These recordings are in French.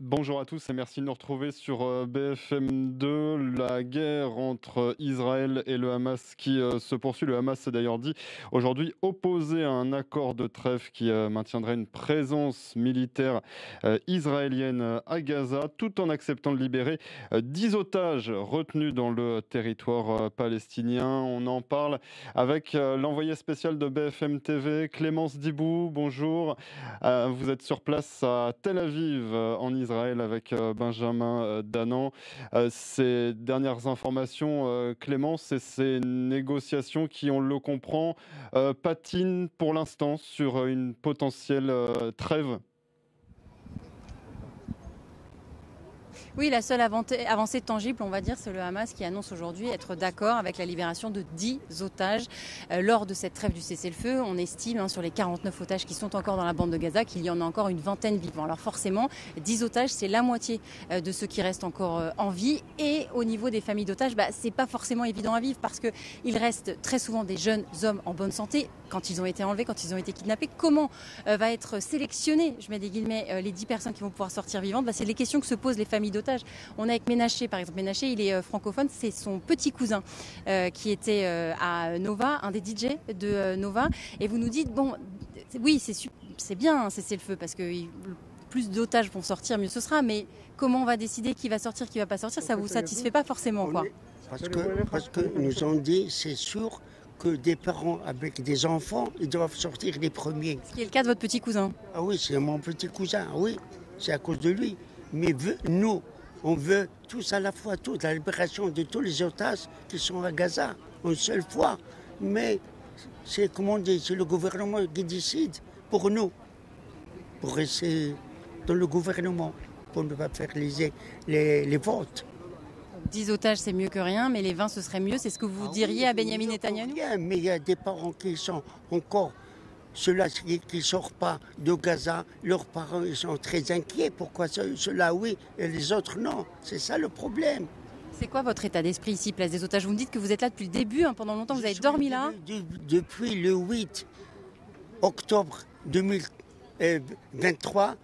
Bonjour à tous et merci de nous retrouver sur BFM2. La guerre entre Israël et le Hamas qui se poursuit. Le Hamas s'est d'ailleurs dit aujourd'hui opposé à un accord de trêve qui maintiendrait une présence militaire israélienne à Gaza, tout en acceptant de libérer 10 otages retenus dans le territoire palestinien. On en parle avec l'envoyé spécial de BFM TV, Clémence Dibou. Bonjour. Vous êtes sur place à Tel Aviv, en Israël, avec Benjamin Danan. Ces dernières informations, Clémence, et ces négociations qui, on le comprend, patinent pour l'instant sur une potentielle trêve. Oui, la seule avancée tangible, on va dire, c'est le Hamas qui annonce aujourd'hui être d'accord avec la libération de 10 otages lors de cette trêve du cessez-le-feu. On estime, sur les 49 otages qui sont encore dans la bande de Gaza, qu'il y en a encore une vingtaine vivants. Alors forcément, 10 otages, c'est la moitié de ceux qui restent encore en vie. Et au niveau des familles d'otages, c'est pas forcément évident à vivre parce qu'il reste très souvent des jeunes hommes en bonne santé quand ils ont été enlevés, quand ils ont été kidnappés. Comment va être sélectionné, je mets des guillemets, les 10 personnes qui vont pouvoir sortir vivantes? C'est les questions que se posent les familles d'otages. On est avec Ménaché, par exemple. Ménaché, il est francophone, c'est son petit cousin qui était à Nova, un des DJ de Nova. Et vous nous dites, oui, c'est bien un cessez-le-feu parce que plus d'otages vont sortir, mieux ce sera. Mais comment on va décider qui va sortir, qui va pas sortir, ça vous satisfait pas forcément, quoi. Parce que nous ont dit, c'est sûr que des parents avec des enfants, ils doivent sortir les premiers. Ce qui est le cas de votre petit cousin. Ah oui, c'est mon petit cousin, oui, c'est à cause de lui. Mais nous, on veut tous à la fois, la libération de tous les otages qui sont à Gaza, une seule fois. Mais c'est, comme on dit, c'est le gouvernement qui décide pour nous, pour rester dans le gouvernement, pour ne pas faire les votes. 10 otages, c'est mieux que rien, mais les 20, ce serait mieux. C'est ce que vous diriez à Benyamin Netanyahou? Bien, mais il y a des parents qui sont encore, ceux-là qui ne sortent pas de Gaza, leurs parents ils sont très inquiets. Pourquoi ceux-là oui et les autres non? C'est ça le problème. C'est quoi votre état d'esprit ici, place des otages? Vous me dites que vous êtes là depuis le début, pendant longtemps, vous avez dormi là? Depuis le 8 octobre 2023,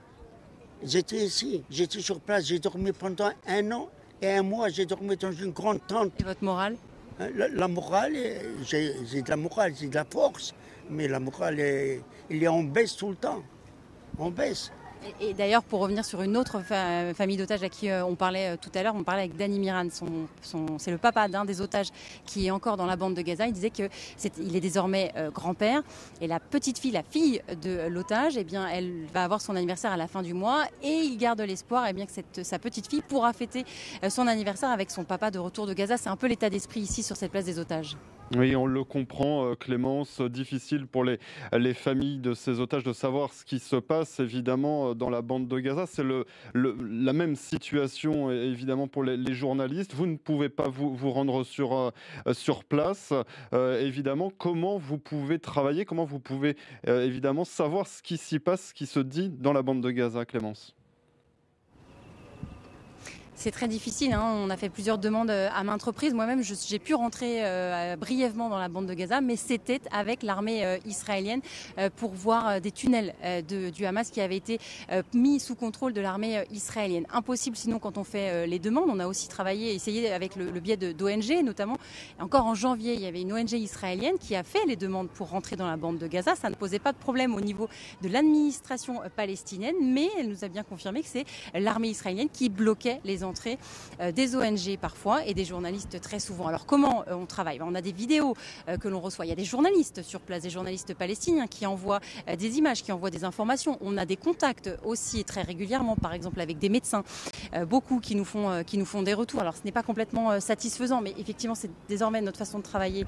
j'étais ici, j'étais sur place, j'ai dormi pendant 1 an. Et 1 mois, j'ai dormi dans une grande tente. Et votre morale? La morale, j'ai de la morale, j'ai de la force. Mais la morale, il est en baisse tout le temps. En baisse. Et d'ailleurs, pour revenir sur une autre famille d'otages à qui on parlait tout à l'heure, on parlait avec Danny Miran, c'est le papa d'un des otages qui est encore dans la bande de Gaza. Il disait qu'il est désormais grand-père. Et la petite fille, la fille de l'otage, elle va avoir son anniversaire à la fin du mois. Et il garde l'espoir que sa petite fille pourra fêter son anniversaire avec son papa de retour de Gaza. C'est un peu l'état d'esprit ici sur cette place des otages. Oui, on le comprend, Clémence, difficile pour les familles de ces otages de savoir ce qui se passe, évidemment, dans la bande de Gaza. C'est la même situation, évidemment, pour les journalistes. Vous ne pouvez pas vous rendre sur place. Évidemment, comment vous pouvez travailler, comment vous pouvez, évidemment, savoir ce qui s'y passe, ce qui se dit dans la bande de Gaza, Clémence? C'est très difficile, on a fait plusieurs demandes à maintes reprises. Moi-même, j'ai pu rentrer brièvement dans la bande de Gaza, mais c'était avec l'armée israélienne pour voir des tunnels du Hamas qui avaient été mis sous contrôle de l'armée israélienne. Impossible sinon quand on fait les demandes. On a aussi travaillé, essayé avec le biais d'ONG notamment. Encore en janvier, il y avait une ONG israélienne qui a fait les demandes pour rentrer dans la bande de Gaza. Ça ne posait pas de problème au niveau de l'administration palestinienne, mais elle nous a bien confirmé que c'est l'armée israélienne qui bloquait les entrées des ONG parfois et des journalistes très souvent. Alors comment on travaille? On a des vidéos que l'on reçoit. Il y a des journalistes sur place, des journalistes palestiniens qui envoient des images, qui envoient des informations. On a des contacts aussi très régulièrement, par exemple avec des médecins, beaucoup qui nous font des retours. Alors ce n'est pas complètement satisfaisant, mais effectivement c'est désormais notre façon de travailler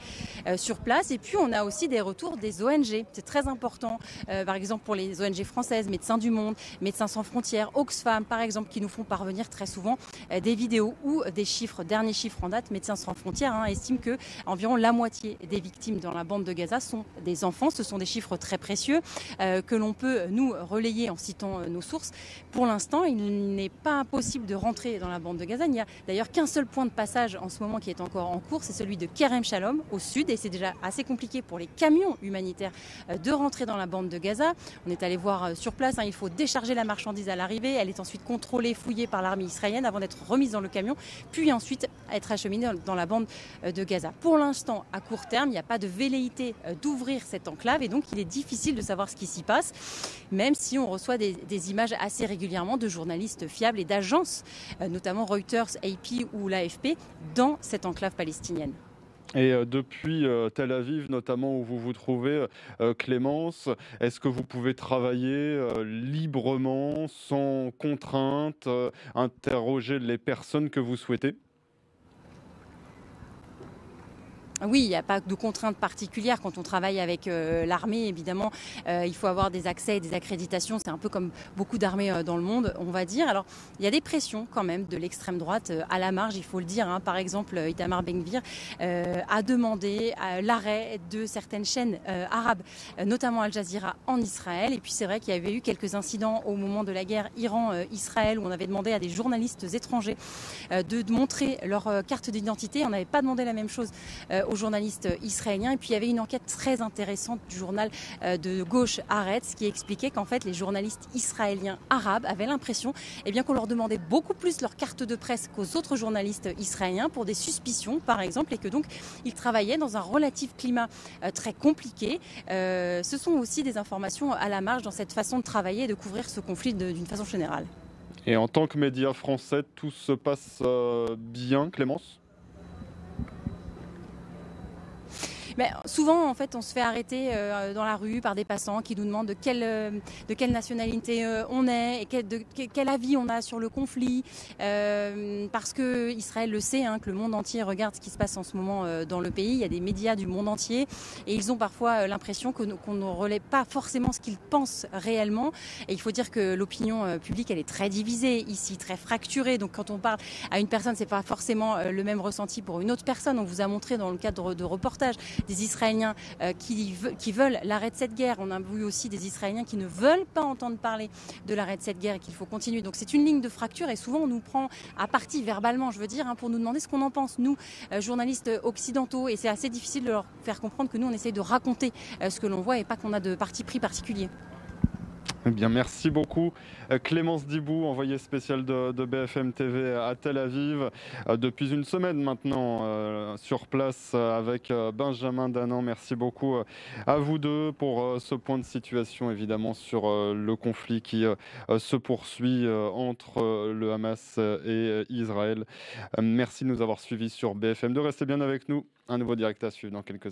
sur place. Et puis on a aussi des retours des ONG. C'est très important, par exemple pour les ONG françaises, Médecins du Monde, Médecins sans frontières, Oxfam par exemple, qui nous font parvenir très souvent des vidéos ou des chiffres. Dernier chiffre en date, Médecins sans frontières estime que environ la moitié des victimes dans la bande de Gaza sont des enfants. Ce sont des chiffres très précieux que l'on peut nous relayer en citant nos sources. Pour l'instant, il n'est pas possible de rentrer dans la bande de Gaza. Il n'y a d'ailleurs qu'un seul point de passage en ce moment qui est encore en cours, c'est celui de Kerem Shalom au sud, et c'est déjà assez compliqué pour les camions humanitaires de rentrer dans la bande de Gaza. On est allé voir sur place, il faut décharger la marchandise à l'arrivée, elle est ensuite contrôlée, fouillée par l'armée israélienne avant d'être remise dans le camion, puis ensuite être acheminée dans la bande de Gaza. Pour l'instant, à court terme, il n'y a pas de velléité d'ouvrir cette enclave et donc il est difficile de savoir ce qui s'y passe, même si on reçoit des images assez régulièrement de journalistes fiables et d'agences, notamment Reuters, AP ou l'AFP, dans cette enclave palestinienne. Et depuis Tel Aviv, notamment où vous vous trouvez, Clémence, est-ce que vous pouvez travailler librement, sans contrainte, interroger les personnes que vous souhaitez? Oui, il n'y a pas de contraintes particulières quand on travaille avec l'armée. Évidemment, il faut avoir des accès et des accréditations. C'est un peu comme beaucoup d'armées dans le monde, on va dire. Alors, il y a des pressions quand même de l'extrême droite à la marge, il faut le dire. Par exemple, Itamar Ben-Gvir a demandé l'arrêt de certaines chaînes arabes, notamment Al Jazeera en Israël. Et puis, c'est vrai qu'il y avait eu quelques incidents au moment de la guerre Iran-Israël où on avait demandé à des journalistes étrangers de montrer leur carte d'identité. On n'avait pas demandé la même chose aux journalistes israéliens. Et puis il y avait une enquête très intéressante du journal de gauche Haaretz qui expliquait qu'en fait les journalistes israéliens arabes avaient l'impression qu'on leur demandait beaucoup plus leur carte de presse qu'aux autres journalistes israéliens pour des suspicions par exemple, et que donc ils travaillaient dans un relatif climat très compliqué. Ce sont aussi des informations à la marge dans cette façon de travailler et de couvrir ce conflit d'une façon générale. Et en tant que média français, tout se passe bien, Clémence? Mais souvent, en fait, on se fait arrêter dans la rue par des passants qui nous demandent de quelle nationalité on est et quel avis on a sur le conflit. Parce que Israël le sait, que le monde entier regarde ce qui se passe en ce moment dans le pays. Il y a des médias du monde entier et ils ont parfois l'impression qu'on ne relaie pas forcément ce qu'ils pensent réellement. Et il faut dire que l'opinion publique, elle est très divisée ici, très fracturée. Donc quand on parle à une personne, c'est pas forcément le même ressenti pour une autre personne. On vous a montré dans le cadre de reportages des Israéliens qui veulent l'arrêt de cette guerre. On a vu aussi des Israéliens qui ne veulent pas entendre parler de l'arrêt de cette guerre et qu'il faut continuer. Donc c'est une ligne de fracture et souvent on nous prend à partie verbalement, je veux dire, pour nous demander ce qu'on en pense, nous, journalistes occidentaux. Et c'est assez difficile de leur faire comprendre que nous, on essaye de raconter ce que l'on voit et pas qu'on a de parti pris particulier. Eh bien, merci beaucoup. Clémence Dibou, envoyée spéciale de BFM TV à Tel Aviv, depuis une semaine maintenant, sur place avec Benjamin Danan. Merci beaucoup à vous deux pour ce point de situation, évidemment, sur le conflit qui se poursuit entre le Hamas et Israël. Merci de nous avoir suivis sur BFM2. Restez bien avec nous. Un nouveau direct à suivre dans quelques